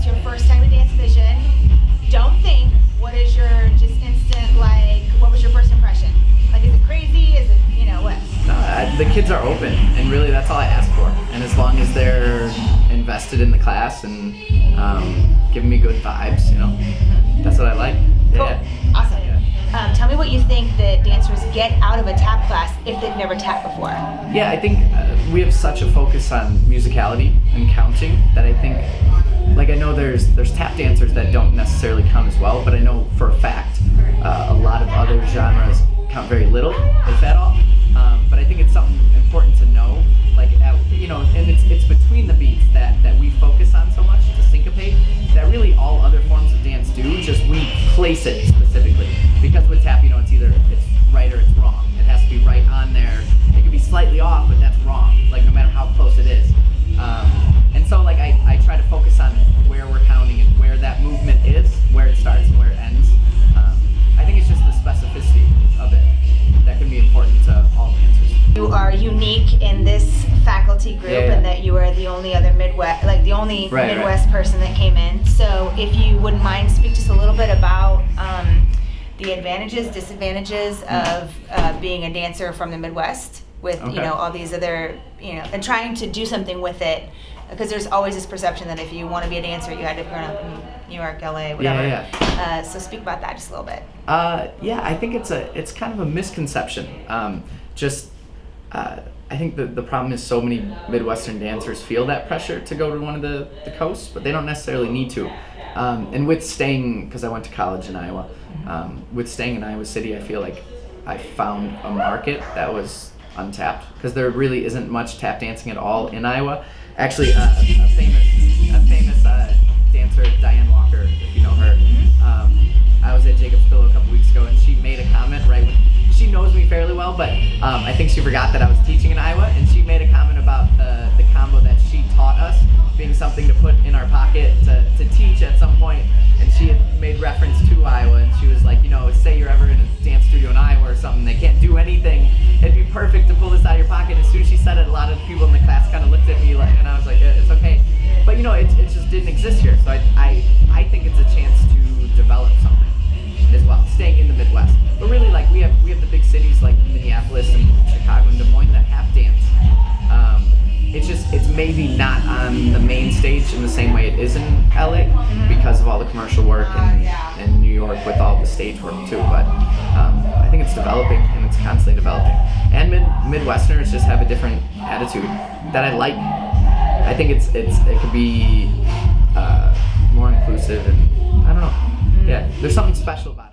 It's your first time at Dance Vision. Don't think. What is your just instant, like, what was your first impression? Like, is it crazy? Is it, what? No, the kids are open, and really that's all I ask for. And as long as they're invested in the class and giving me good vibes, that's what I like. Cool. Yeah. Awesome. Yeah. Tell me what you think that dancers get out of a tap class if they've never tapped before. Yeah, I think we have such a focus on musicality and counting that I think, like, I know there's tap dancers that don't necessarily count as well, but I know for a fact a lot of other genres count very little, if at all. But I think it's something important to know, like, and it's between the beats that we focus on so much to syncopate, that really all other forms of dance do, just we place it specifically. Because with tap, it's either it's right or it's wrong. It has to be right on there. It could be slightly off, but that's wrong, like no matter how close it is. And so like I try to focus on where we're counting and where that movement is, where it starts and where it ends. I think it's just the specificity of it that can be important to all dancers. You are unique in this faculty group, Yeah. and that you are the only other Midwest person that came in. So if you wouldn't mind, speak just a little bit about the advantages, disadvantages of being a dancer from the Midwest with all these other and trying to do something with it, because there's always this perception that if you want to be a dancer, you had to grow up in New York, LA, whatever. Yeah. So speak about that just a little bit. Yeah, I think it's kind of a misconception. I think the problem is so many Midwestern dancers feel that pressure to go to one of the coasts, but they don't necessarily need to. And with staying, because I went to college in Iowa, with staying in Iowa City, I feel like I found a market that was untapped, because there really isn't much tap dancing at all in Iowa. Actually, a famous dancer, Diane Walker, if you know her. I was at Jacob's Pillow a couple weeks ago, and she made a comment right when she knows me fairly well, but I think she forgot that I was teaching in Iowa, and she made a comment about the combo that she taught us being something to put in our pocket to teach at some point, and she had made reference to Iowa, and she was like, say you're ever in a dance studio in Iowa or something, they can't do anything, it'd be perfect to pull this out of your pocket. As soon as she said it, a lot of people in the class kind of looked at me, and I was like, it's okay. But it just didn't exist here, so I think it's a chance to develop something as well, staying in the Midwest. But really, like, we have the big cities like Minneapolis and Chicago and Des Moines that have dance. It's maybe not on the main stage in the same way it is in LA because of all the commercial work, and New York with all the stage work too. But I think it's developing, and it's constantly developing. And Midwesterners just have a different attitude that I like. I think it could be more inclusive, and I don't know. Yeah, there's something special about it.